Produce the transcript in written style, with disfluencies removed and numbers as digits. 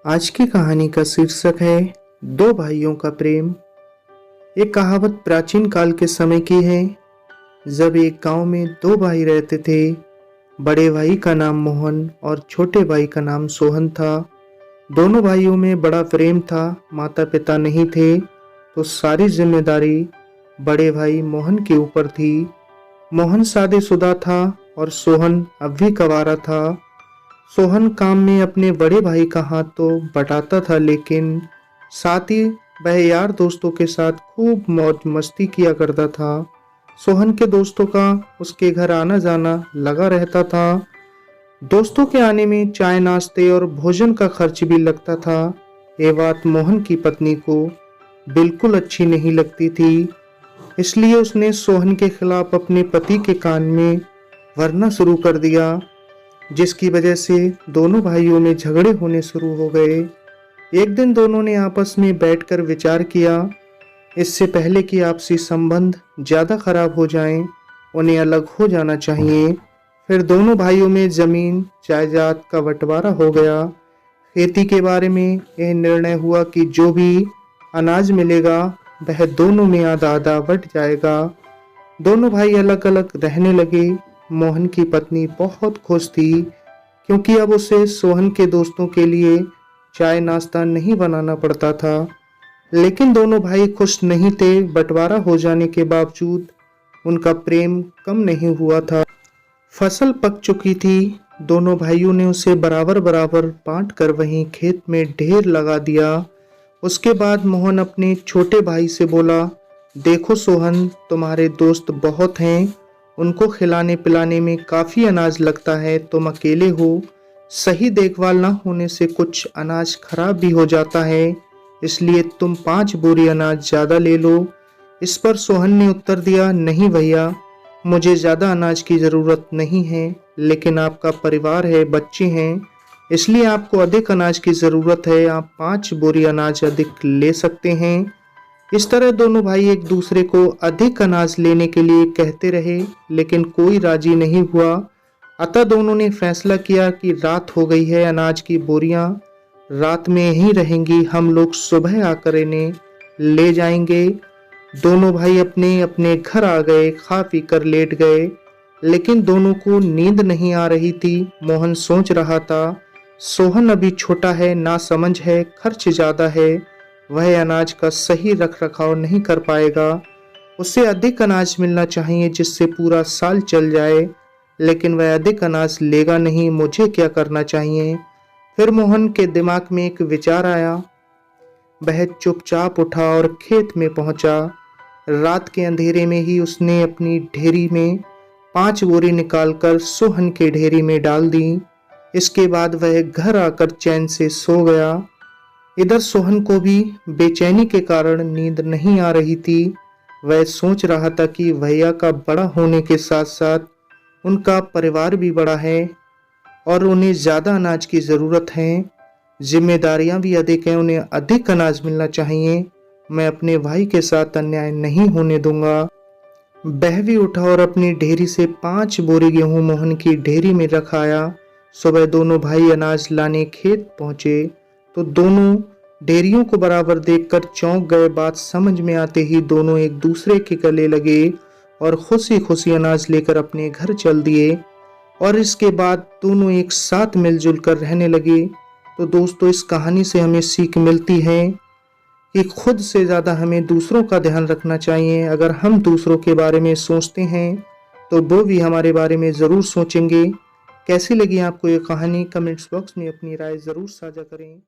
आज की कहानी का शीर्षक है दो भाइयों का प्रेम। एक कहावत प्राचीन काल के समय की है। जब एक गांव में दो भाई रहते थे। बड़े भाई का नाम मोहन और छोटे भाई का नाम सोहन था। दोनों भाइयों में बड़ा प्रेम था। माता पिता नहीं थे तो सारी जिम्मेदारी बड़े भाई मोहन के ऊपर थी। मोहन शादीशुदा था और सोहन अब भी कुंवारा था। सोहन काम में अपने बड़े भाई का हाथ तो बटाता था, लेकिन साथ ही वह यार दोस्तों के साथ खूब मौज मस्ती किया करता था। सोहन के दोस्तों का उसके घर आना जाना लगा रहता था। दोस्तों के आने में चाय नाश्ते और भोजन का खर्च भी लगता था। ये बात मोहन की पत्नी को बिल्कुल अच्छी नहीं लगती थी। इसलिए उसने सोहन के खिलाफ अपने पति के कान में वरना शुरू कर दिया, जिसकी वजह से दोनों भाइयों में झगड़े होने शुरू हो गए। एक दिन दोनों ने आपस में बैठकर विचार किया, इससे पहले कि आपसी संबंध ज़्यादा खराब हो जाएं, उन्हें अलग हो जाना चाहिए। फिर दोनों भाइयों में जमीन जायदाद का बंटवारा हो गया। खेती के बारे में यह निर्णय हुआ कि जो भी अनाज मिलेगा वह दोनों में आधा आधा बंट जाएगा। दोनों भाई अलग अलग रहने लगे। मोहन की पत्नी बहुत खुश थी, क्योंकि अब उसे सोहन के दोस्तों के लिए चाय नाश्ता नहीं बनाना पड़ता था। लेकिन दोनों भाई खुश नहीं थे। बंटवारा हो जाने के बावजूद उनका प्रेम कम नहीं हुआ था। फसल पक चुकी थी। दोनों भाइयों ने उसे बराबर बराबर बांट कर वहीं खेत में ढेर लगा दिया। उसके बाद मोहन अपने छोटे भाई से बोला, देखो सोहन, तुम्हारे दोस्त बहुत हैं, उनको खिलाने पिलाने में काफ़ी अनाज लगता है। तुम अकेले हो, सही देखभाल ना होने से कुछ अनाज खराब भी हो जाता है, इसलिए तुम 5 बोरी अनाज ज़्यादा ले लो। इस पर सोहन ने उत्तर दिया, नहीं भैया, मुझे ज़्यादा अनाज की ज़रूरत नहीं है, लेकिन आपका परिवार है, बच्चे हैं, इसलिए आपको अधिक अनाज की ज़रूरत है। आप 5 बोरी अनाज अधिक ले सकते हैं। इस तरह दोनों भाई एक दूसरे को अधिक अनाज लेने के लिए कहते रहे, लेकिन कोई राजी नहीं हुआ। अतः दोनों ने फैसला किया कि रात हो गई है, अनाज की बोरियां रात में ही रहेंगी, हम लोग सुबह आकर इन्हें ले जाएंगे। दोनों भाई अपने अपने घर आ गए, खा पी कर लेट गए, लेकिन दोनों को नींद नहीं आ रही थी। मोहन सोच रहा था, सोहन अभी छोटा है, नासमझ है, खर्च ज़्यादा है, वह अनाज का सही रख रखाव नहीं कर पाएगा। उसे अधिक अनाज मिलना चाहिए जिससे पूरा साल चल जाए, लेकिन वह अधिक अनाज लेगा नहीं, मुझे क्या करना चाहिए। फिर मोहन के दिमाग में एक विचार आया। वह चुपचाप उठा और खेत में पहुंचा। रात के अंधेरे में ही उसने अपनी ढेरी में 5 बोरी निकालकर सोहन के ढेरी में डाल दी। इसके बाद वह घर आकर चैन से सो गया। इधर सोहन को भी बेचैनी के कारण नींद नहीं आ रही थी। वह सोच रहा था कि भैया का बड़ा होने के साथ साथ उनका परिवार भी बड़ा है और उन्हें ज़्यादा अनाज की ज़रूरत है। जिम्मेदारियां भी अधिक हैं, उन्हें अधिक अनाज मिलना चाहिए। मैं अपने भाई के साथ अन्याय नहीं होने दूंगा। वह भी उठा और अपनी ढेरी से 5 बोरी गेहूं मोहन की ढेरी में रखाया। सुबह दोनों भाई अनाज लाने खेत पहुंचे तो दोनों ढेरियों को बराबर देखकर चौंक गए। बात समझ में आते ही दोनों एक दूसरे के गले लगे और खुशी खुशी अनाज लेकर अपने घर चल दिए। और इसके बाद दोनों एक साथ मिलजुल कर रहने लगे। तो दोस्तों, इस कहानी से हमें सीख मिलती है कि खुद से ज़्यादा हमें दूसरों का ध्यान रखना चाहिए। अगर हम दूसरों के बारे में सोचते हैं तो वो भी हमारे बारे में ज़रूर सोचेंगे। कैसी लगी आपको ये कहानी? कमेंट्स बॉक्स में अपनी राय ज़रूर साझा करें।